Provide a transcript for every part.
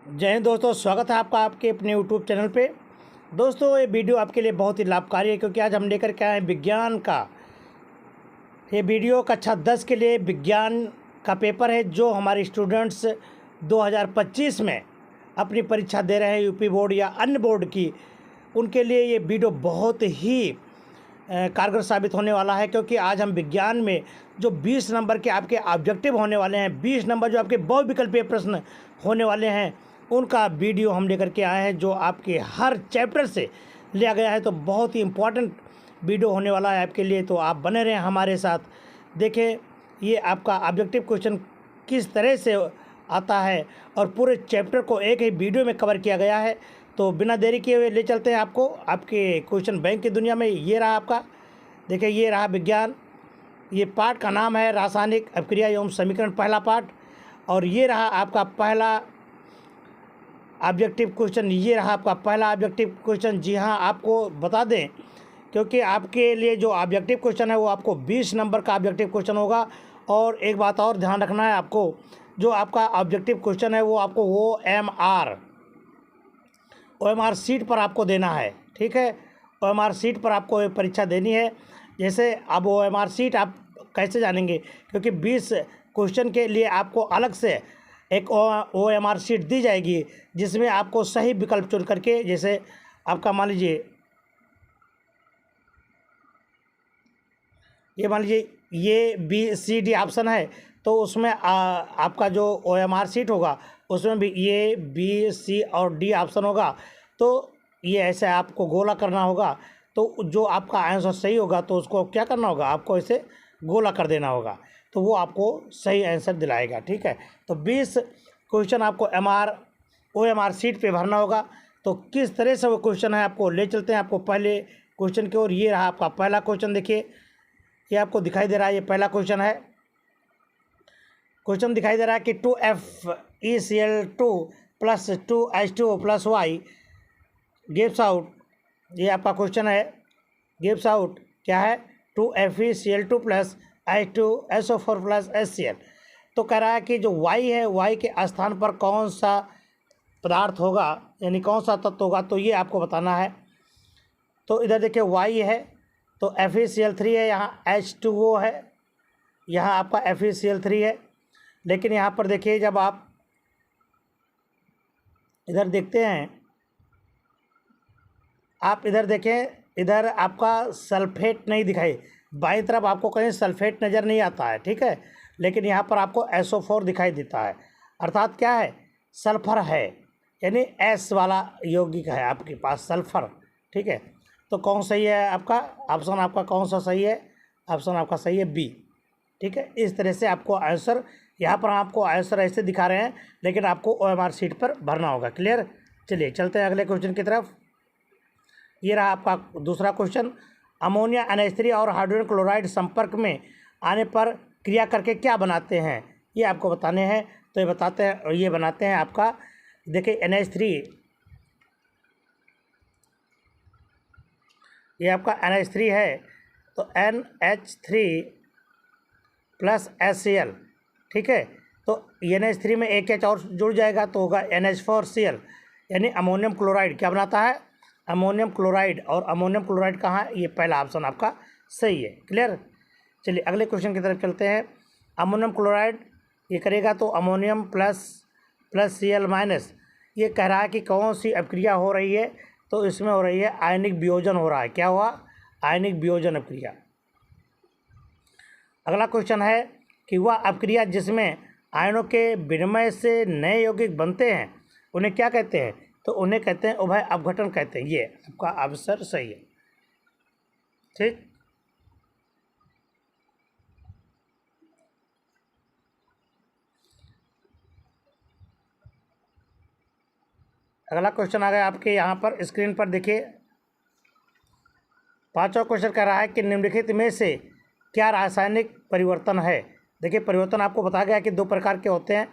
जय हिंद दोस्तों, स्वागत है आपका आपके अपने यूट्यूब चैनल पे। दोस्तों, ये वीडियो आपके लिए बहुत ही लाभकारी है क्योंकि आज हम लेकर के आए हैं विज्ञान का ये वीडियो कक्षा 10 के लिए विज्ञान का पेपर है जो हमारे स्टूडेंट्स 2025 में अपनी परीक्षा दे रहे हैं, यूपी बोर्ड या अन्य बोर्ड की। उनके लिए ये वीडियो बहुत ही कारगर साबित होने वाला है क्योंकि आज हम विज्ञान में जो 20 नंबर के आपके ऑब्जेक्टिव होने वाले हैं, 20 नंबर जो आपके बहुविकल्पीय प्रश्न होने वाले हैं, उनका वीडियो हम लेकर के आए हैं जो आपके हर चैप्टर से लिया गया है। तो बहुत ही इम्पोर्टेंट वीडियो होने वाला है आपके लिए, तो आप बने रहें हमारे साथ। देखें ये आपका ऑब्जेक्टिव क्वेश्चन किस तरह से आता है और पूरे चैप्टर को एक ही वीडियो में कवर किया गया है। तो बिना देरी किए हुए ले चलते हैं आपको आपके क्वेश्चन बैंक की दुनिया में। ये रहा आपका, देखिए ये रहा विज्ञान। ये पार्ट का नाम है रासायनिक अभिक्रिया एवं समीकरण, पहला पार्ट। और ये रहा आपका पहला ऑब्जेक्टिव क्वेश्चन, ये रहा आपका पहला ऑब्जेक्टिव क्वेश्चन। जी हाँ, आपको बता दें क्योंकि आपके लिए जो ऑब्जेक्टिव क्वेश्चन है वो आपको 20 नंबर का ऑब्जेक्टिव क्वेश्चन होगा। और एक बात और ध्यान रखना है आपको, जो आपका ऑब्जेक्टिव क्वेश्चन है वो आपको OMR सीट पर आपको देना है, ठीक है। OMR सीट पर आपको ये परीक्षा देनी है। जैसे अब OMR सीट आप कैसे जानेंगे, क्योंकि 20 क्वेश्चन के लिए आपको अलग से एक OMR सीट दी जाएगी जिसमें आपको सही विकल्प चुन करके, जैसे आपका मान लीजिए ये BCD ऑप्शन है, तो उसमें आपका जो OMR सीट होगा उसमें भी ये B, C और D ऑप्शन होगा। तो ये ऐसे आपको गोला करना होगा, तो जो आपका आंसर सही होगा तो उसको क्या करना होगा, आपको ऐसे गोला कर देना होगा, तो वो आपको सही आंसर दिलाएगा, ठीक है। तो 20 क्वेश्चन आपको OMR सीट पे भरना होगा। तो किस तरह से वो क्वेश्चन है आपको ले चलते हैं आपको पहले क्वेश्चन की ओर। ये रहा आपका पहला क्वेश्चन, देखिए ये आपको दिखाई दे रहा है, ये पहला क्वेश्चन है। क्वेश्चन दिखाई दे रहा है कि 2FeCl2 + 2H2O + Y gives out, ये आपका क्वेश्चन है। गिव्स आउट क्या है, 2FeCl2 + H2SO4 + HCl। तो कह रहा है कि जो Y है, Y के स्थान पर कौन सा पदार्थ होगा, यानी कौन सा तत्व होगा, तो ये आपको बताना है। तो इधर देखिए Y है तो FeCl3 है, यहाँ H2O है, यहाँ आपका FeCl3 है। लेकिन यहाँ पर देखिए जब आप इधर देखते हैं, आप इधर देखें, इधर आपका सल्फेट नहीं दिखाई, बाईं तरफ आपको कहीं सल्फेट नज़र नहीं आता है, ठीक है। लेकिन यहाँ पर आपको SO4 दिखाई देता है, अर्थात क्या है, सल्फर है, यानी S वाला यौगिक है आपके पास, सल्फर, ठीक है। तो कौन सही है आपका ऑप्शन, आपका कौन सा सही है, ऑप्शन आपका सही है B, ठीक है। इस तरह से आपको आंसर, यहाँ पर आपको आंसर ऐसे दिखा रहे हैं लेकिन आपको OMR सीट पर भरना होगा। क्लियर, चलिए चलते हैं अगले क्वेश्चन की तरफ। ये रहा आपका दूसरा क्वेश्चन। अमोनिया NH3 और हाइड्रोजन क्लोराइड संपर्क में आने पर क्रिया करके क्या बनाते हैं, ये आपको बताने हैं। तो ये बताते हैं, और ये बनाते हैं आपका, देखिए NH3, ये आपका NH3 है तो NH3 + HCl, ठीक है। तो NH3 में एक H और जुड़ जाएगा तो होगा NH4Cl, यानी अमोनियम क्लोराइड क्या बनाता है, अमोनियम क्लोराइड। और अमोनियम क्लोराइड कहाँ है, ये पहला ऑप्शन आपका सही है। क्लियर, चलिए अगले क्वेश्चन की तरफ चलते हैं। अमोनियम क्लोराइड ये करेगा तो अमोनियम प्लस Cl-, ये कह रहा है कि कौन सी अभिक्रिया हो रही है, तो इसमें हो रही है आयनिक वियोजन हो रहा है। क्या हुआ, आयनिक वियोजन अभिक्रिया। अगला क्वेश्चन है कि वह अभिक्रिया जिसमें आयनों के विनिमय से नए यौगिक बनते हैं उन्हें क्या कहते हैं, तो उन्हें कहते हैं उभय अपघटन कहते हैं। ये आपका आंसर सही है, ठीक। अगला क्वेश्चन आ गया आपके यहाँ पर स्क्रीन पर, देखिए पांचवा क्वेश्चन कह रहा है कि निम्नलिखित में से क्या रासायनिक परिवर्तन है। देखिए परिवर्तन आपको बताया गया कि 2 प्रकार के होते हैं।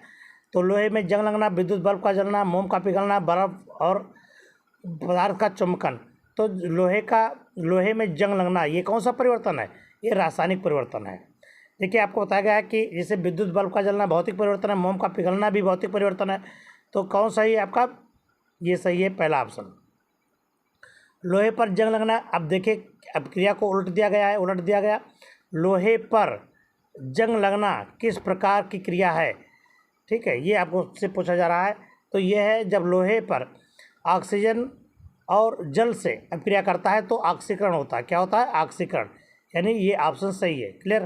तो लोहे में जंग लगना, विद्युत बल्ब का जलना, मोम का पिघलना, बर्फ और पदार्थ का चुंबकन। तो लोहे में जंग लगना, ये कौन सा परिवर्तन है, ये रासायनिक परिवर्तन है। देखिए आपको बताया गया है कि जैसे विद्युत बल्ब का जलना भौतिक परिवर्तन है, मोम का पिघलना भी भौतिक परिवर्तन है। तो कौन सही है आपका? ये सही है पहला ऑप्शन। लोहे पर जंग लगना, अब देखिए अब क्रिया को उलट दिया गया है, उलट दिया गया। लोहे पर जंग लगना किस प्रकार की क्रिया है? ठीक है, ये आपको से पूछा जा रहा है। तो ये है जब लोहे पर ऑक्सीजन और जल से अभिक्रिया करता है तो ऑक्सीकरण होता है। क्या होता है? ऑक्सीकरण। यानी ये ऑप्शन सही है। क्लियर?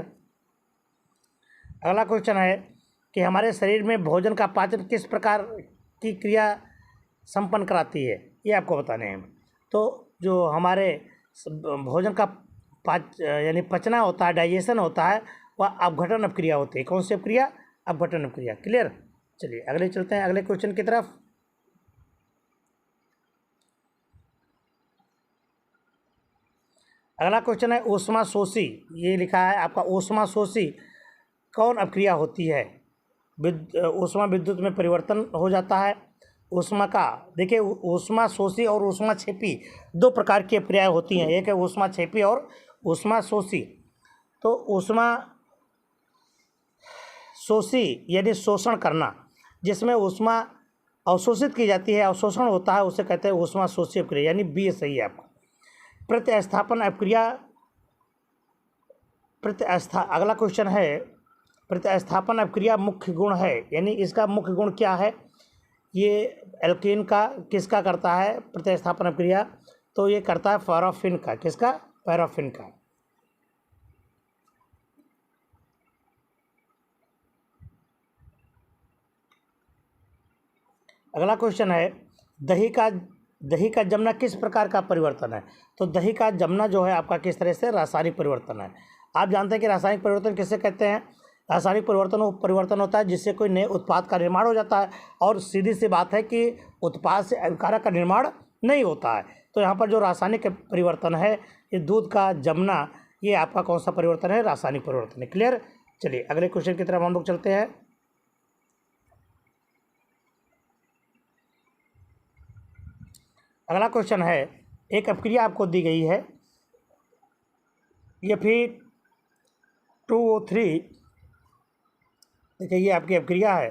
अगला क्वेश्चन है कि हमारे शरीर में भोजन का पाचन किस प्रकार की क्रिया संपन्न कराती है? ये आपको बताने हैं। तो जो हमारे भोजन का यानी पचना होता है, डाइजेशन होता है, वह अपघटन अपक्रिया होती है। कौन सी अपक्रिया? अपघटन अपक्रिया। क्लियर? चलिए अगले चलते हैं अगले क्वेश्चन की तरफ। अगला क्वेश्चन है ऊष्मा शोषी। ये लिखा है आपका ऊष्मा शोषी कौन अपक्रिया होती है? ऊष्मा विद्युत में परिवर्तन हो जाता है। ऊष्मा का देखिए ऊष्मा शोषी और ऊष्मा छेपी दो प्रकार की अपक्रियाएं होती हैं। एक है ऊष्मा छेपी और ऊष्मा शोषी। तो ऊष्मा शोषी यानी शोषण करना, जिसमें ऊष्मा अवशोषित की जाती है, अवशोषण होता है, उसे कहते हैं ऊष्मा शोषी अपक्रिया, यानी बी सही है आपका। प्रतिस्थापन अपक्रिया अगला क्वेश्चन है प्रतिस्थापन अपक्रिया मुख्य गुण है, यानी इसका मुख्य गुण क्या है? ये एल्कीन का किसका करता है प्रतिस्थापन अपक्रिया? तो ये करता है पैराफिन का। किसका? पैराफिन का। अगला क्वेश्चन है दही का जमना किस प्रकार का परिवर्तन है? तो दही का जमना जो है आपका किस तरह से रासायनिक परिवर्तन है। आप जानते हैं कि रासायनिक परिवर्तन किसे कहते हैं? रासायनिक परिवर्तन वो परिवर्तन होता है जिससे कोई नए उत्पाद का निर्माण हो जाता है, और सीधी सी बात है कि उत्पाद से अभिकारक का निर्माण नहीं होता है। तो यहाँ पर जो रासायनिक परिवर्तन है, ये दूध का जमना, ये आपका कौन सा परिवर्तन है? रासायनिक परिवर्तन है। क्लियर? चलिए अगले क्वेश्चन की तरफ हम लोग चलते हैं। अगला क्वेश्चन है एक अपक्रिया आपको दी गई है, ये फिर 2O3। देखिए ये आपकी अपक्रिया है।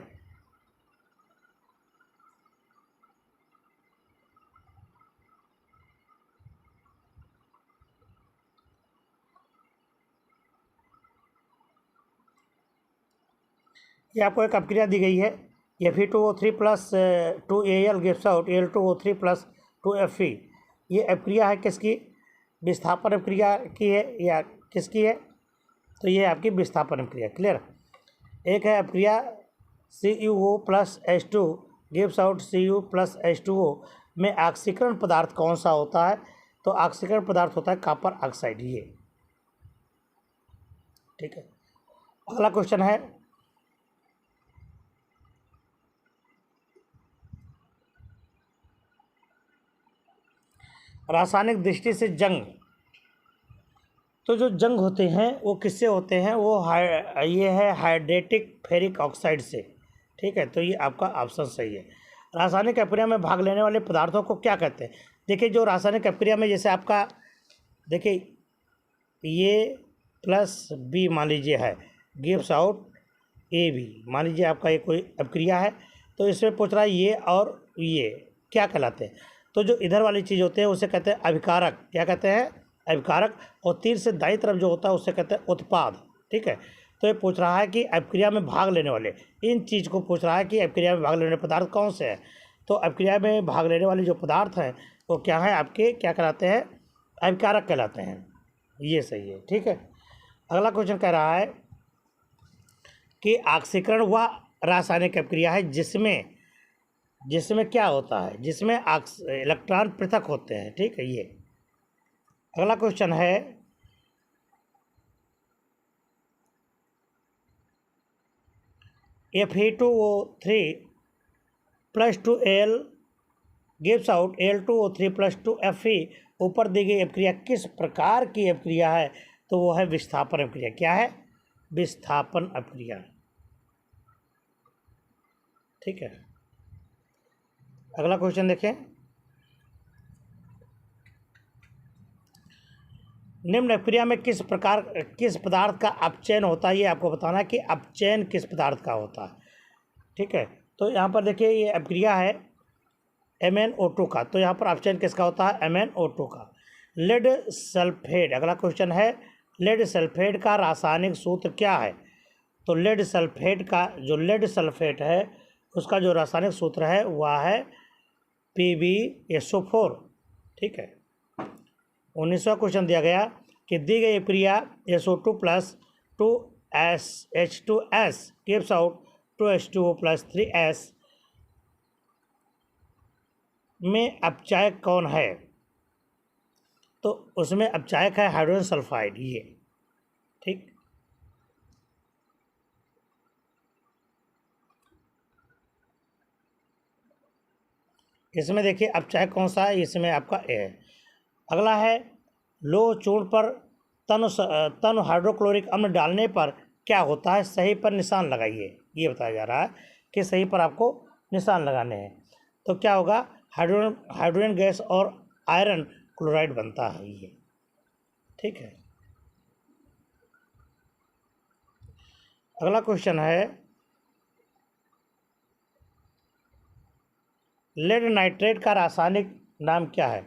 ये आपको एक अपक्रिया दी गई है, ये फिर 2O3 plus 2Al gives out Al2O3 plus 2Fe। ये अपक्रिया है किसकी? विस्थापन अपक्रिया की है या किसकी है? तो ये आपकी विस्थापन अपक्रिया। क्लियर? एक है अपक्रिया CuO plus H2 gives out Cu plus H2O में ऑक्सीकरण पदार्थ कौन सा होता है? तो ऑक्सीकरण पदार्थ होता है कॉपर ऑक्साइड। ये ठीक है। अगला क्वेश्चन है रासायनिक दृष्टि से जंग। तो जो जंग होते हैं वो किससे होते हैं? वो ये है हाइड्रेटिक फेरिक ऑक्साइड से। ठीक है, तो ये आपका ऑप्शन सही है। रासायनिक अपक्रिया में भाग लेने वाले पदार्थों को क्या कहते हैं? देखिए जो रासायनिक अपक्रिया में जैसे आपका देखिए ये प्लस बी मान लीजिए है, गिव्स आउट AB। मान लीजिए आपका ये कोई अपक्रिया है, तो इसमें पूछ रहा है ये और ये क्या कहलाते हैं? तो जो इधर वाली चीज़ होते हैं उसे कहते हैं अभिकारक। क्या कहते हैं? अभिकारक। और तीर से दाईं तरफ जो होता है उसे कहते हैं उत्पाद। ठीक है, तो ये पूछ रहा है कि अपक्रिया में भाग लेने वाले, इन चीज़ को पूछ रहा है कि अपक्रिया में भाग लेने वाले पदार्थ कौन से हैं? तो अपक्रिया में भाग लेने वाले जो पदार्थ हैं वो क्या है आपके? क्या कहलाते हैं? अभिकारक कहलाते हैं। ये सही है। ठीक है, अगला क्वेश्चन कह रहा है कि ऑक्सीकरण वह रासायनिक अपक्रिया है जिसमें क्या होता है? जिसमें इलेक्ट्रॉन पृथक होते हैं। ठीक है, ये अगला क्वेश्चन है Fe2O3 plus 2Al gives out Al2O3 plus 2Fe। ऊपर दी गई अपक्रिया किस प्रकार की अपक्रिया है? तो वो है विस्थापन अपक्रिया। क्या है? विस्थापन अपक्रिया। ठीक है, अगला क्वेश्चन देखें। निम्न अपक्रिया में किस पदार्थ का अपचयन होता है? ये आपको बताना है कि अपचयन किस पदार्थ का होता है। ठीक है, तो यहाँ पर देखिए ये अभिक्रिया है MnO2 का, तो यहाँ पर ऑप्शन किसका होता है? MnO2 का। लेड सल्फेट, अगला क्वेश्चन है लेड सल्फेट का रासायनिक सूत्र क्या है? तो लेड सल्फेट का, जो लेड सल्फेट है उसका जो रासायनिक सूत्र है वह है PbSO4। ठीक है। 19वां क्वेश्चन दिया गया कि दी गई क्रिया SO2 + 2H2S gives out 2H2O + 3S में अपचायक कौन है? तो उसमें अपचायक है हाइड्रोजन सल्फाइड, ये। ठीक। इसमें देखिए अपचायक कौन सा है? इसमें आपका ए है। अगला है लोह चूर्ण पर तनु हाइड्रोक्लोरिक अम्ल डालने पर क्या होता है? सही पर निशान लगाइए। ये बताया जा रहा है कि सही पर आपको निशान लगाने हैं। तो क्या होगा? हाइड्रोजन गैस और आयरन क्लोराइड बनता है ये। ठीक है। अगला क्वेश्चन है लेड नाइट्रेट का रासायनिक नाम क्या है?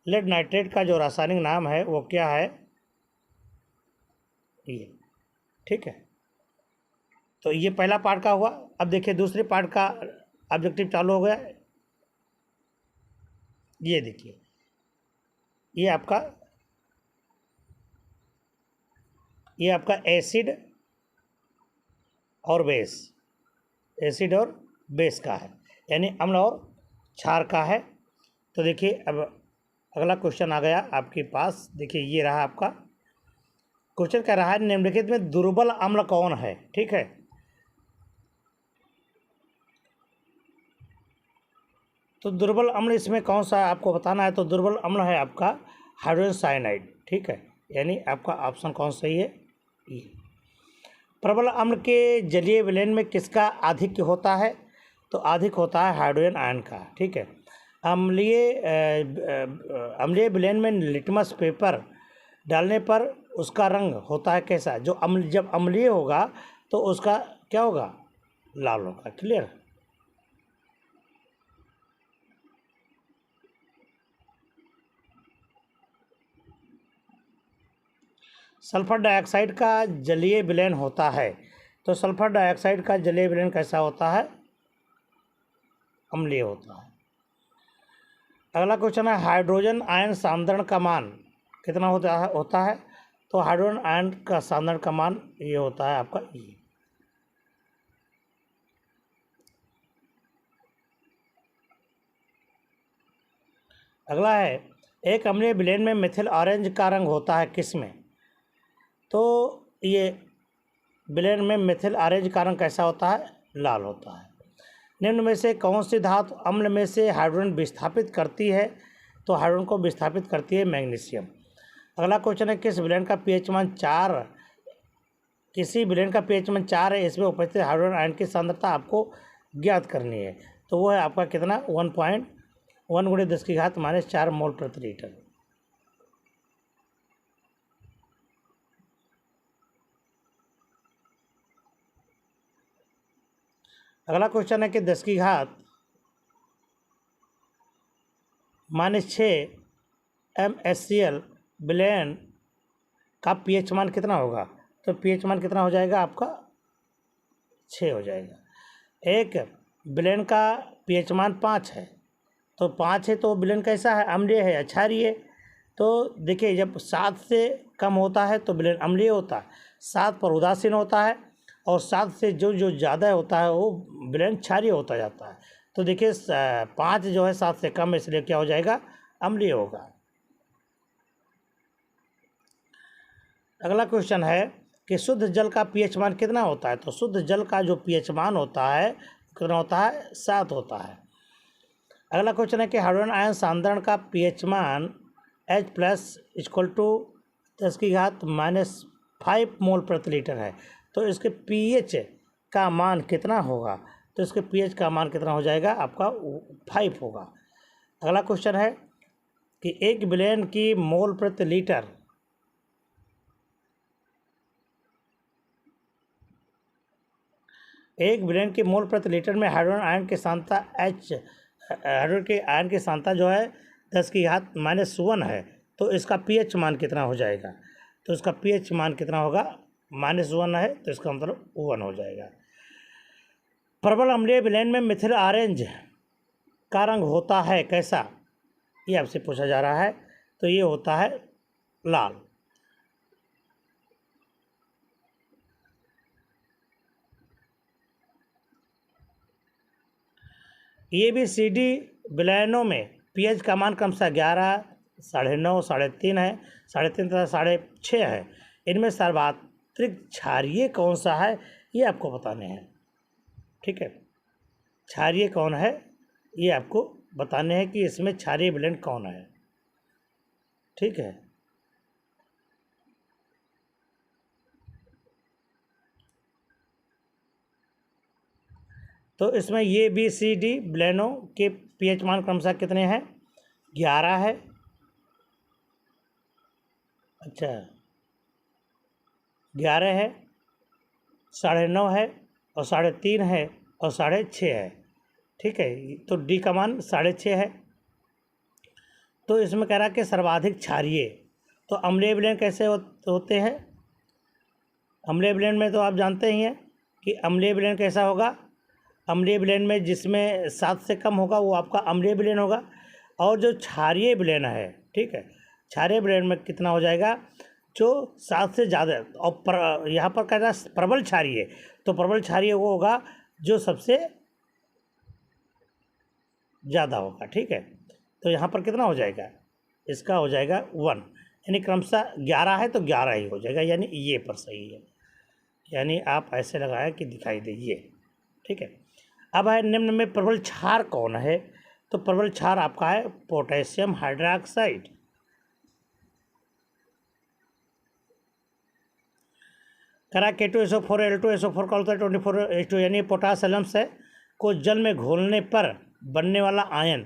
लेड नाइट्रेट का जो रासायनिक नाम है वो क्या है? ये। ठीक है। तो ये पहला पार्ट का हुआ। अब देखिए दूसरे पार्ट का ऑब्जेक्टिव चालू हो गया। ये देखिए, ये आपका एसिड और बेस, एसिड और बेस का है, यानी अम्ल और क्षार का है। तो देखिए अब अगला क्वेश्चन आ गया आपके पास। देखिए ये रहा आपका क्वेश्चन, कह रहा है निम्नलिखित में दुर्बल अम्ल कौन है? ठीक है। तो दुर्बल अम्ल इसमें कौन सा आपको बताना है? तो दुर्बल अम्ल है आपका हाइड्रोजन साइनाइड। ठीक है, यानी आपका ऑप्शन कौन सही है? ये। प्रबल अम्ल के जलीय विलयन में किसका आधिक्य होता है? तो अधिक होता है हाइड्रोजन आयन का। ठीक है। अम्लीय विलयन में लिटमस पेपर डालने पर उसका रंग होता है कैसा? जब अम्लीय होगा तो उसका क्या होगा? लाल होगा। क्लियर। सल्फर डाइऑक्साइड का जलीय विलयन होता है, तो सल्फर डाइऑक्साइड का जलीय विलयन कैसा होता है? अम्लीय होता है। अगला क्वेश्चन है हाइड्रोजन आयन सांद्रण का मान कितना होता है? तो हाइड्रोजन आयन का सांद्रण का मान ये होता है आपका ये। अगला है एक अम्लीय विलयन में मिथिल ऑरेंज का रंग होता है किसमें? तो ये विलयन में मिथिल ऑरेंज का रंग कैसा होता है? लाल होता है। निम्न में से कौन सी धातु अम्ल में से हाइड्रोजन विस्थापित करती है? तो हाइड्रोजन को विस्थापित करती है मैग्नीशियम। अगला क्वेश्चन है किसी विलयन का पीएच मान 4 है, इसमें उपस्थित हाइड्रोजन आयन की सांद्रता आपको ज्ञात करनी है। तो वो है आपका कितना? 1.1 × 10⁻⁴ मोल प्रति लीटर। अगला क्वेश्चन है कि 10⁻⁻⁶ MnHCl विलयन का पीएच मान कितना होगा? तो पीएच मान कितना हो जाएगा आपका? 6 हो जाएगा। एक विलयन का पीएच मान 5 है, तो 5 है तो विलयन कैसा है? अम्लीय है या क्षारीय है? तो देखिए जब 7 से कम होता है तो विलयन अम्लीय होता है, 7 पर उदासीन होता है, और 7 से जो ज़्यादा होता है वो विलयन क्षारीय होता जाता है। तो देखिए 5 जो है 7 से कम, इसलिए क्या हो जाएगा? अम्लीय होगा। अगला क्वेश्चन है कि शुद्ध जल का पीएच मान कितना होता है? तो शुद्ध जल का जो पीएच मान होता है कितना होता है? 7 होता है। अगला क्वेश्चन है कि हाइड्रोजन आयन सांद्रण का पीएच मान H+ = 10⁻⁻5 मोल प्रति लीटर है, तो इसके पीएच का मान कितना होगा? तो इसके पीएच का मान कितना हो जाएगा? आपका 5 होगा। अगला क्वेश्चन है कि एक विलयन की मोल प्रति लीटर एक विलेन के मोल प्रति लीटर में हाइड्रोजन आयन की सांद्रता हाइड्रोजन के आयन की सांद्रता जो है 10⁻⁻1 है, तो इसका पीएच मान कितना हो जाएगा? तो इसका पीएच मान कितना होगा? -1 है, तो इसका मतलब 1 हो जाएगा। प्रबल अम्लीय विलेन में मिथिल ऑरेंज का रंग होता है कैसा? ये आपसे पूछा जा रहा है। तो ये होता है लाल। ABCD विलयनों में पीएच का मान क्रमशः 11, 9.5, 3.5 है, 3.5 तथा 6.5 है। इनमें सर्वाधिक क्षारीय कौन सा है, ये आपको बताने हैं। ठीक है, क्षारीय कौन है ये आपको बताने हैं कि इसमें क्षारीय विलयन कौन है। ठीक है, तो इसमें ABCD विलयनों के पीएच मान क्रमशः कितने हैं? 11 है, अच्छा 11 है, 9.5 है, और 3.5 है, और 6.5 है। ठीक है, तो डी का मान 6.5 है। तो इसमें कह रहा है कि सर्वाधिक क्षारीय। तो अम्लीय विलयन कैसे होते हैं? अम्लीय विलयन में तो आप जानते ही हैं कि अम्लीय विलयन कैसा होगा। अम्लीय विलयन में जिसमें 7 से कम होगा वो आपका अम्लीय विलयन होगा। और जो क्षारीय विलयन है, ठीक है, क्षारीय विलयन में कितना हो जाएगा? जो 7 से ज़्यादा। और यहाँ पर कह रहा है प्रबल क्षारीय, तो प्रबल क्षारीय वो होगा जो सबसे ज़्यादा होगा। ठीक है, तो यहाँ पर कितना हो जाएगा? इसका हो जाएगा 1, यानी क्रमशः 11 है तो 11 ही हो जाएगा, यानी ये पर सही है। यानी आप ऐसे लगाएं कि दिखाई दे ये। ठीक है, अब है निम्न में प्रबल क्षार कौन है? तो प्रबल क्षार आपका है पोटेशियम हाइड्रोक्साइड। करा K2SO4 Al2SO4 का होता है 24H2, यानी पोटास एलम्स है को जल में घोलने पर बनने वाला आयन।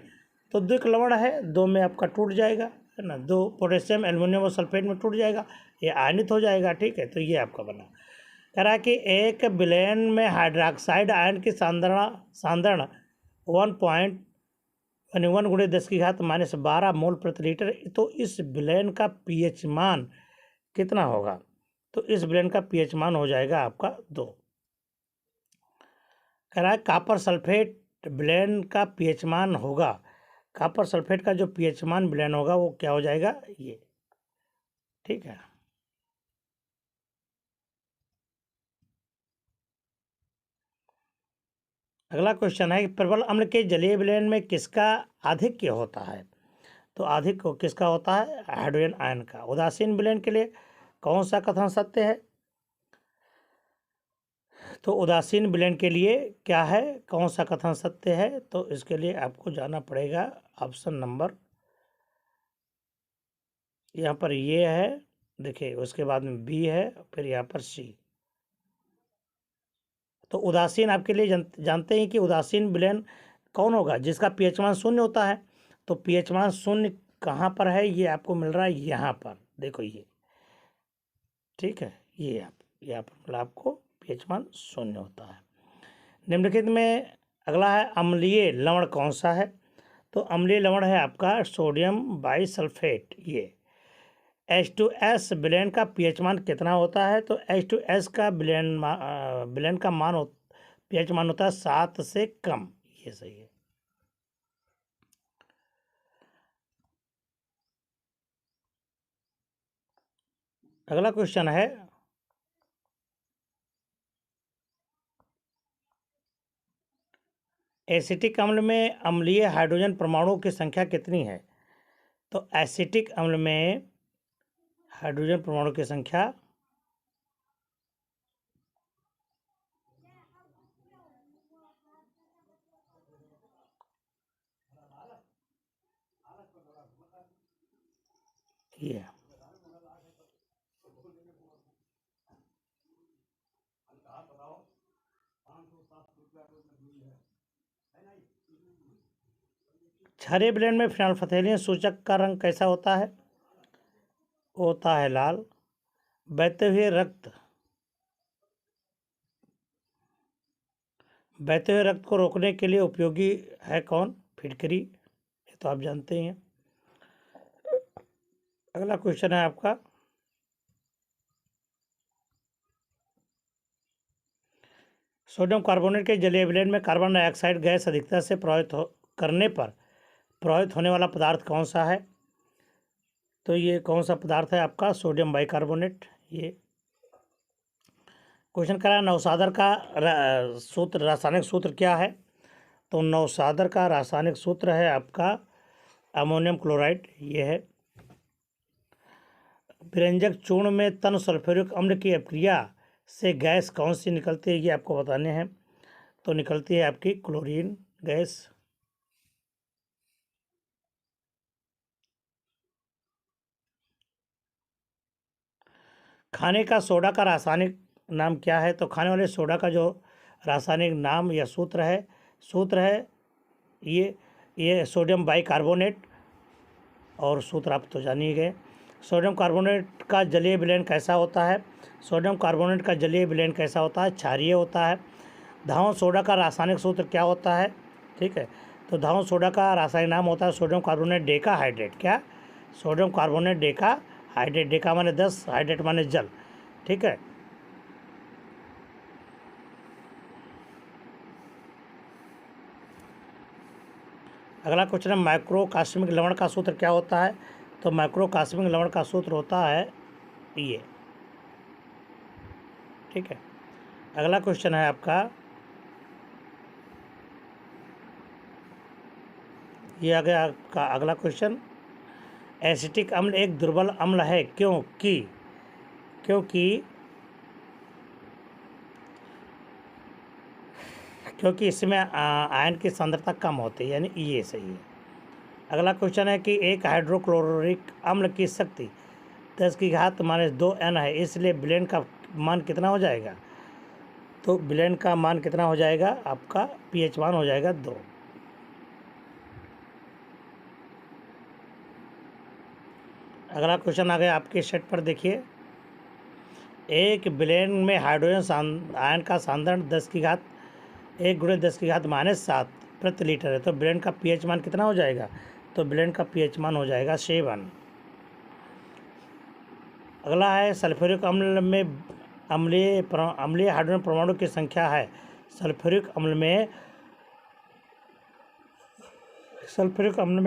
तो द्विक लवण है, 2 में आपका टूट जाएगा, है ना, 2 पोटेशियम एल्युमिनियम और सल्फेट में टूट जाएगा, ये आयनित हो जाएगा। ठीक है, तो ये आपका बना। कह रहा है कि एक विलयन में हाइड्रोक्साइड आयन की सांद्रण 1 गुणे 10⁻⁻12 मोल प्रति लीटर। तो इस विलयन का पीएच मान कितना होगा? तो इस विलयन का पीएच मान हो जाएगा आपका 2। कह रहा है कॉपर सल्फेट विलयन का पीएच मान होगा। कॉपर सल्फेट का जो पीएच मान विलयन होगा वो क्या हो जाएगा? ये। ठीक है, अगला क्वेश्चन है कि प्रबल अम्ल के जलीय विलयन में किसका आधिक्य होता है? तो आधिक्य किसका होता है? हाइड्रोजन आयन का। उदासीन विलयन के लिए कौन सा कथन सत्य है? तो उदासीन विलयन के लिए क्या है, कौन सा कथन सत्य है? तो इसके लिए आपको जाना पड़ेगा ऑप्शन नंबर, यहाँ पर ये है, देखिए उसके बाद में बी है, फिर यहाँ पर सी। तो उदासीन आपके लिए जानते हैं कि उदासीन विलयन कौन होगा? जिसका पीएच मान 0 होता है। तो पीएच मान 0 कहाँ पर है? ये आपको मिल रहा है यहाँ पर, देखो ये। ठीक है, ये आप यहाँ पर मतलब आपको पीएच मान 0 होता है। निम्नलिखित में अगला है अम्लीय लवण कौन सा है? तो अम्लीय लवण है आपका सोडियम बाइसल्फेट। ये H2S विलयन का पीएच मान कितना होता है? तो H2S का विलयन का मान पीएच मान होता है 7 से कम। ये सही है। अगला क्वेश्चन है एसिटिक अम्ल में अम्लीय हाइड्रोजन परमाणुओं की संख्या कितनी है? तो एसिटिक अम्ल में हाइड्रोजन परमाणु की संख्या ये है। क्षारीय विलयन में फिनाइलफथेलिन सूचक का रंग कैसा होता है? होता है लाल। बहते हुए रक्त बहते हुए रक्त को रोकने के लिए उपयोगी है कौन? फिटकरी, ये तो आप जानते ही हैं। अगला क्वेश्चन है आपका, सोडियम कार्बोनेट के जलीय विलयन में कार्बन डाइऑक्साइड गैस अधिकता से करने पर प्रभावित होने वाला पदार्थ कौन सा है? तो ये कौन सा पदार्थ है आपका? Sodium bicarbonate. ये क्वेश्चन करा नौसादर का सूत्र, रासायनिक सूत्र क्या है? तो नौसादर का रासायनिक सूत्र है आपका अमोनियम क्लोराइड, ये है। विरंजक चूर्ण में तन सल्फ्यूरिक अम्ल की अपक्रिया से गैस कौन सी निकलती है, ये आपको बताने हैं। तो निकलती है आपकी क्लोरीन गैस। खाने का सोडा का रासायनिक नाम क्या है? तो खाने वाले सोडा का जो रासायनिक नाम या सूत्र है ये सोडियम बाइकार्बोनेट, और सूत्र आप तो जान ही गए। सोडियम कार्बोनेट का जलीय विलयन कैसा होता है? सोडियम कार्बोनेट का जलीय विलयन कैसा होता है? क्षारीय होता है। धावन सोडा का रासायनिक सूत्र क्या होता है? ठीक है, तो धावन सोडा का रासायनिक नाम होता है सोडियम कार्बोनेट डेका हाइड्रेट। क्या? Sodium carbonate Deka hydrate. Deka माने 10, हाइड्रेट माने जल। ठीक है, अगला क्वेश्चन है माइक्रोकास्मिक लवण का सूत्र क्या होता है? तो माइक्रोकास्मिक लवण का सूत्र होता है ये। ठीक है, अगला क्वेश्चन है आपका, ये आ गया आपका अगला क्वेश्चन। एसिटिक अम्ल एक दुर्बल अम्ल है क्योंकि क्योंकि इसमें आयन की सांद्रता कम होती है, यानी ये सही है। अगला क्वेश्चन है कि एक हाइड्रोक्लोरिक अम्ल की शक्ति 10⁻² N है, इसलिए विलयन का मान कितना हो जाएगा? तो विलयन का मान कितना हो जाएगा आपका? pH मान हो जाएगा 2। अगला क्वेश्चन आ गया आपके सेट पर, देखिए। एक विलयन में हाइड्रोजन आयन का सांद्रण 1 × 10⁻⁷ प्रति लीटर है, तो विलयन का pH मान कितना हो जाएगा? तो विलयन का pH मान हो जाएगा 7। अगला है सल्फ्यूरिक अम्ल में अम्लीय हाइड्रोजन परमाणु की संख्या है। सल्फ्यूरिक अम्ल में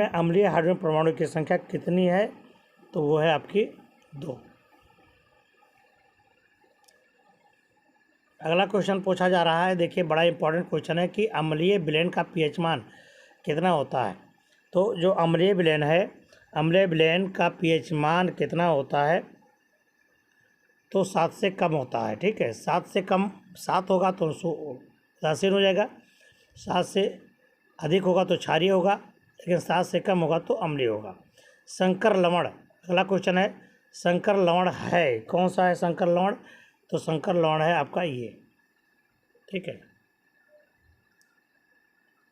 अम्लीय हाइड्रोजन परमाणु की संख्या कितनी है? तो वो है आपकी 2। अगला क्वेश्चन पूछा जा रहा है, देखिए बड़ा इंपॉर्टेंट क्वेश्चन है कि अम्लीय विलयन का pH मान कितना होता है? तो जो अम्लीय विलयन का pH मान कितना होता है? तो 7 से कम होता है। ठीक है, 7 होगा तो उदासीन हो जाएगा, 7 से अधिक होगा तो क्षारीय होगा, लेकिन 7 से कम होगा तो अम्लीय होगा। संकर लवण, अगला क्वेश्चन है, संकर लवण है कौन सा है संकर लवण? तो संकर लवण है आपका ये। ठीक है,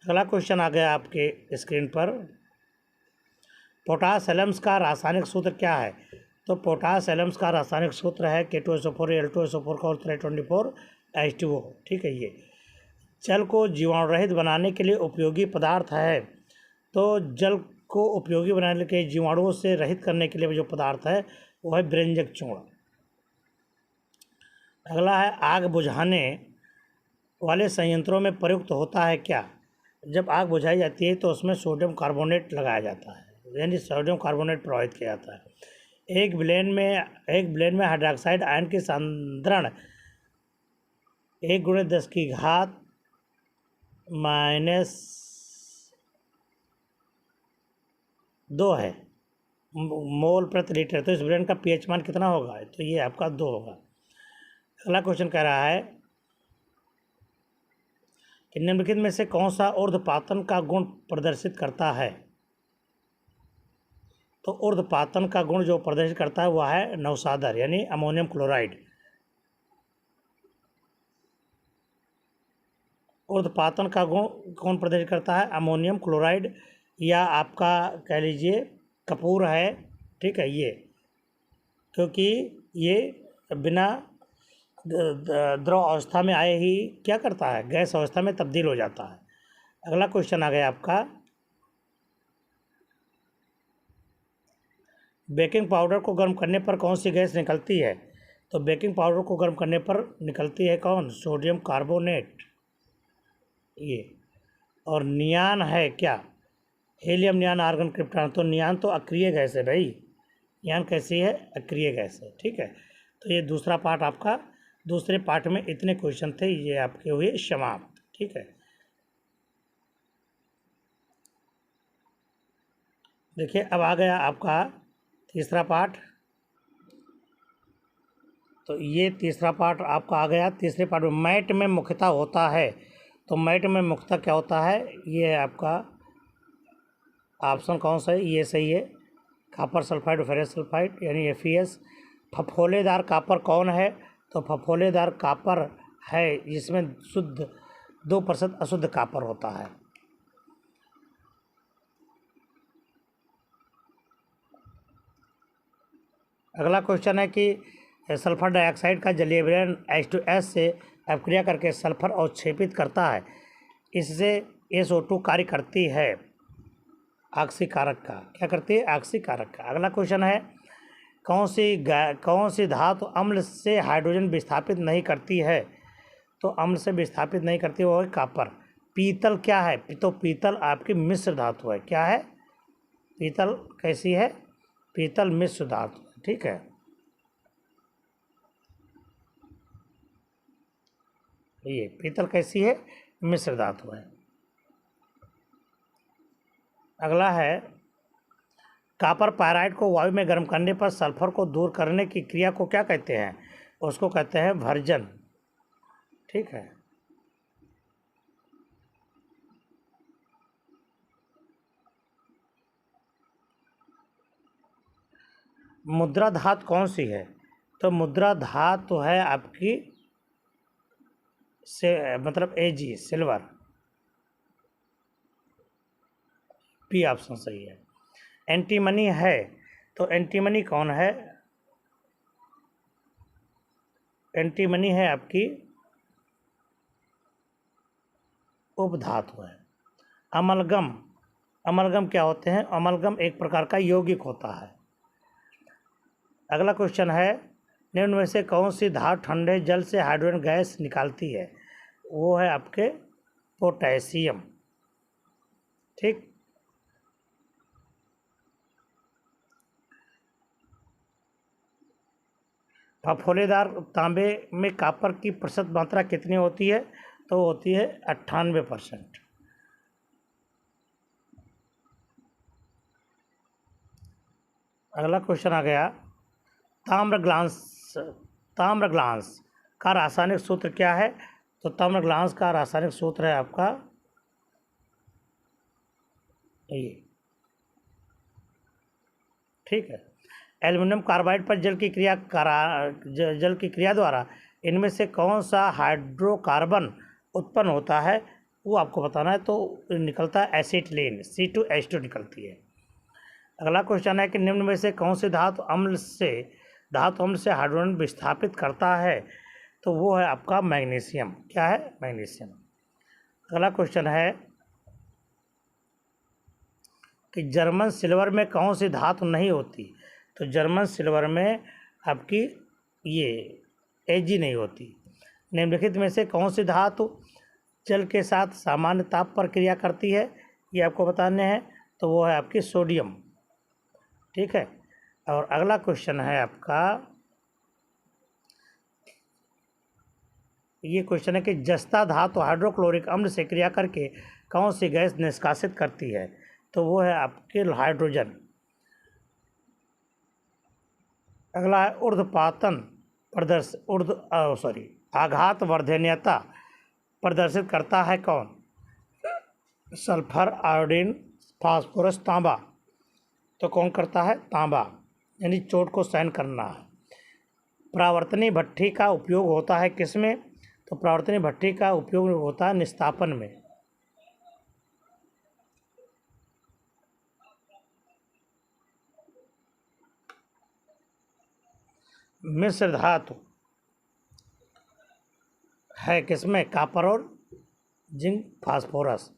अगला क्वेश्चन आ गया आपके स्क्रीन पर। पोटास एलम्स का रासायनिक सूत्र क्या है? तो पोटास एलम्स का रासायनिक सूत्र है K2SO4 Al2SO4 का और 324H2O। ठीक है, ये जल को जीवाणु रहित बनाने के लिए उपयोगी पदार्थ है। तो जल को उपयोगी बनाने के जीवाणुओं से रहित करने के लिए जो पदार्थ है वो है विरंजक चूर्ण। अगला है आग बुझाने वाले संयंत्रों में प्रयुक्त होता है क्या? जब आग बुझाई जाती है तो उसमें सोडियम कार्बोनेट लगाया जाता है, यानी सोडियम कार्बोनेट प्रभावित किया जाता है। एक विलयन में हाइड्रोक्साइड आयन की सांद्रण 1 × 10⁻² है मोल प्रति लीटर, तो इस विलयन का pH मान कितना होगा? तो ये आपका 2 होगा। अगला क्वेश्चन कह रहा है कि निम्नलिखित में से कौन सा ऊर्ध्वपातन का गुण प्रदर्शित करता है? तो ऊर्ध्वपातन का गुण जो प्रदर्शित करता है वह है नौसादर, यानी अमोनियम क्लोराइड। ऊर्ध्वपातन का गुण कौन प्रदर्शित करता है? अमोनियम क्लोराइड, या आपका कह लीजिए कपूर है। ठीक है, ये क्योंकि ये बिना द्रव अवस्था में आए ही क्या करता है, गैस अवस्था में तब्दील हो जाता है। अगला क्वेश्चन आ गया आपका, बेकिंग पाउडर को गर्म करने पर कौन सी गैस निकलती है? तो बेकिंग पाउडर को गर्म करने पर निकलती है कौन? Sodium carbonate. ये और नियान है क्या? Helium, neon, argon, krypton. तो नियान तो अक्रिय गैस है भाई, नियान कैसी है? अक्रिय गैस है। ठीक है, तो ये दूसरा पार्ट आपका, दूसरे पार्ट में इतने क्वेश्चन थे, ये आपके हुए समाप्त। ठीक है, देखिए अब आ गया आपका तीसरा पार्ट। तो ये तीसरा पार्ट आपका आ गया। तीसरे पार्ट में मैट में मुख्यतः होता है, तो मैट में मुख्यतः क्या होता है? ये है आपका ऑप्शन कौन सा है? ये सही है, कॉपर सल्फाइड, फेरस सल्फाइड यानी FeS। फफोलेदार कॉपर कौन है? तो फफोलेदार कॉपर है जिसमें शुद्ध 2% अशुद्ध कॉपर होता है। अगला क्वेश्चन है कि सल्फर डाइऑक्साइड का जलीय विलयन H2S से अपक्रिया करके सल्फर अवक्षेपित करता है, इससे SO2 कार्य करती है ऑक्सीकारक का। क्या करती है? ऑक्सीकारक का। अगला क्वेश्चन है, कौन सी धातु अम्ल से हाइड्रोजन विस्थापित नहीं करती है? तो अम्ल से विस्थापित नहीं करती वो है कॉपर। पीतल क्या है? तो पीतल आपकी मिश्र धातु है। क्या है? पीतल कैसी है? पीतल मिश्र धातु। ठीक है, ये पीतल कैसी है? मिश्र धातु है। अगला है, कॉपर पायराइड को वायु में गर्म करने पर सल्फर को दूर करने की क्रिया को क्या कहते हैं? उसको कहते हैं भर्जन। ठीक है, मुद्रा धातु कौन सी है? तो मुद्रा धातु है आपकी से मतलब Ag, सिल्वर। पी ऑप्शन सही है। एंटीमनी है, तो एंटीमनी कौन है? एंटीमनी है आपकी उपधातु है। अमलगम, अमलगम क्या होते हैं? अमलगम एक प्रकार का यौगिक होता है। अगला क्वेश्चन है, निम्न में से कौन सी धातु ठंडे जल से हाइड्रोजन गैस निकालती है? वो है आपके पोटेशियम। ठीक, फफोलेदार तांबे में कॉपर की प्रतिशत मात्रा कितनी होती है? तो होती है 98%। अगला क्वेश्चन आ गया, ताम्रग्लास, ताम्रग्लास का रासायनिक सूत्र क्या है? तो ताम्रग्लास का रासायनिक सूत्र है आपका ये। ठीक है, एल्युमिनियम कार्बाइड पर जल की क्रिया द्वारा इनमें से कौन सा हाइड्रोकार्बन उत्पन्न होता है? वो आपको बताना है। तो निकलता है एसिटिलीन, C2H2 निकलती है। अगला क्वेश्चन है कि निम्न में से कौन सी धातु अम्ल से हाइड्रोजन विस्थापित करता है? तो वो है आपका मैग्नीशियम। क्या है? मैग्नीशियम। अगला क्वेश्चन है कि जर्मन सिल्वर में कौन सी धातु नहीं होती? तो जर्मन सिल्वर में आपकी ये Ag नहीं होती। निम्नलिखित में से कौन सी धातु जल के साथ सामान्य ताप पर क्रिया करती है? ये आपको बताने हैं। तो वो है आपकी सोडियम। ठीक है, और अगला क्वेश्चन है आपका, ये क्वेश्चन है कि जस्ता धातु हाइड्रोक्लोरिक अम्ल से क्रिया करके कौन सी गैस निष्कासित करती है? तो वो है आपके हाइड्रोजन। अगला है ऊर्ध्वपातन आघात वर्धनीयता प्रदर्शित करता है कौन? सल्फर, आयोडीन, फास्फोरस, तांबा। तो कौन करता है? तांबा, यानी चोट को सहन करना है। परावर्तनी भट्ठी का उपयोग होता है किसमें? तो परावर्तनी भट्ठी का उपयोग होता है निस्तापन में। मिश्र धातु, है किसमें, कापर और जिंक फास्फोरस।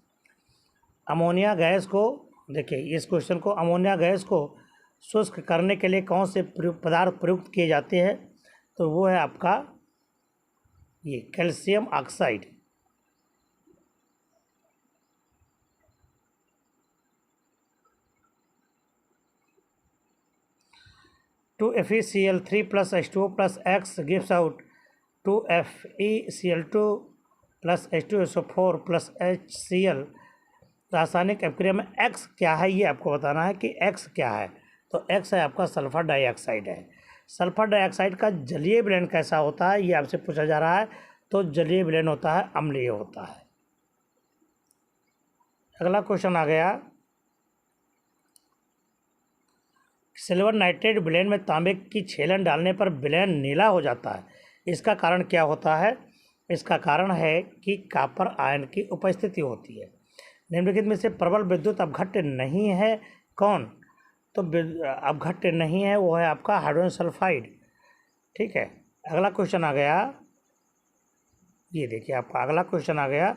अमोनिया गैस को, देखिए इस क्वेश्चन को, अमोनिया गैस को शुष्क करने के लिए कौन से पदार्थ प्रयुक्त किए जाते हैं, तो वो है आपका ये calcium oxide. Two FeCl3 plus H2O plus X gives out 2FeCl2 plus H2SO4 plus HCl। रासायनिक अभिक्रिया में X क्या है ये आपको बताना है कि X क्या है। तो X है आपका सल्फर डाइऑक्साइड है। सल्फर डाइऑक्साइड का जलीय विलयन कैसा होता है ये आपसे पूछा जा रहा है। तो जलीय विलयन होता है अम्लीय होता है। अगला क्वेश्चन आ गया, सिल्वर नाइट्रेट विलयन में तांबे की छेलन डालने पर विलयन नीला हो जाता है, इसका कारण क्या होता है। इसका कारण है कि कॉपर आयन की उपस्थिति होती है। निम्नलिखित में से प्रबल विद्युत अपघट्य नहीं है कौन, तो अपघट्य नहीं है वो है आपका हाइड्रोजन सल्फाइड। ठीक है, अगला क्वेश्चन आ गया, ये देखिए आपका अगला क्वेश्चन आ गया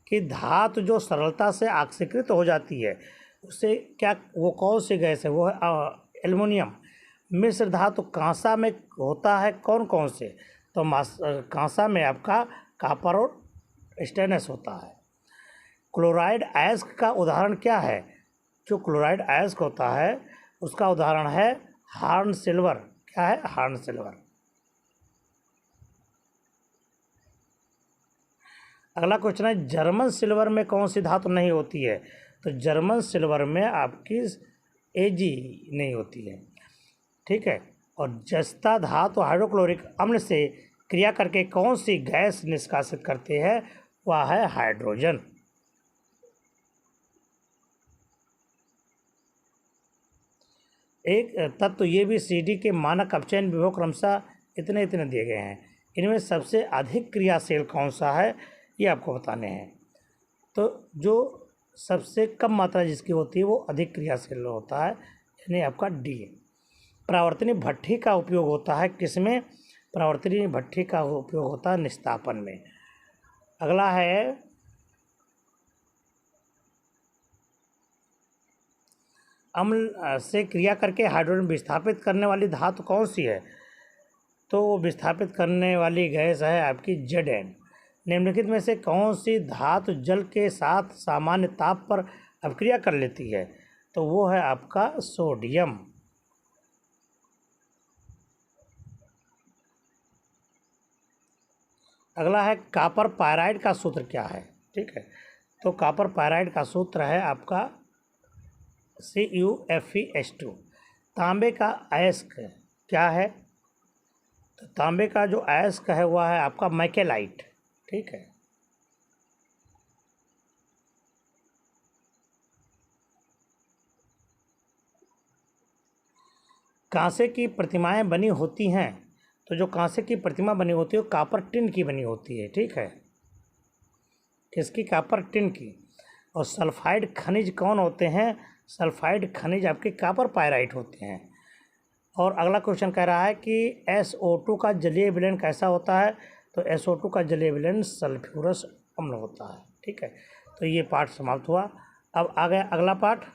कि धातु जो सरलता से ऑक्सीकृत हो जाती है उससे क्या, वो कौन सी गैस है, वो है एल्युमिनियम। मिश्र धातु कांसा में होता है कौन कौन से, तो कांसा में आपका कॉपर और स्टेनलेस होता है। क्लोराइड अयस्क का उदाहरण क्या है, जो क्लोराइड अयस्क होता है उसका उदाहरण है हार्न सिल्वर। क्या है, हार्न सिल्वर। अगला क्वेश्चन है, जर्मन सिल्वर में कौन सी धातु नहीं होती है, तो जर्मन सिल्वर में आपकी Ag नहीं होती है। ठीक है, और जस्ता धातु हाइड्रोक्लोरिक अम्ल से क्रिया करके कौन सी गैस निष्कासित करते हैं, वह है हाइड्रोजन। एक तत्व ये भी CD के मानक अपचयन विभव क्रमशः इतने इतने दिए गए हैं, इनमें सबसे अधिक क्रियाशील कौन सा है ये आपको बताने हैं। तो जो सबसे कम मात्रा जिसकी होती है वो अधिक क्रियाशील होता है, यानी आपका D। परावर्तनीय भट्ठी का उपयोग होता है किसमें, परावर्तनीय भट्ठी का उपयोग होता है निस्तापन में। अगला है, अम्ल से क्रिया करके हाइड्रोजन विस्थापित करने वाली धातु कौन सी है, तो वो विस्थापित करने वाली गैस है आपकी Zn। निम्नलिखित में से कौन सी धातु जल के साथ सामान्य ताप पर अभिक्रिया कर लेती है, तो वो है आपका सोडियम। अगला है, कॉपर पायराइड का सूत्र क्या है। ठीक है, तो कॉपर पायराइड का सूत्र है आपका CuFeH2। तांबे का अयस्क क्या है, तो तांबे का जो अयस्क है वह है आपका मैकेलाइट। ठीक है, कांसे की प्रतिमाएं बनी होती हैं, तो जो कांसे की प्रतिमा बनी होती है वो कॉपर टिन की बनी होती है। ठीक है, किसकी, कॉपर टिन की। और सल्फाइड खनिज कौन होते हैं, सल्फाइड खनिज आपके कॉपर पायराइट होते हैं। और अगला क्वेश्चन कह रहा है कि SO2 का जलीय विलयन कैसा होता है, तो SO2 का जलीय विलयन सल्फ्यूरस अम्ल होता है। ठीक है, तो ये पाठ समाप्त हुआ। अब आ गया अगला पाठ।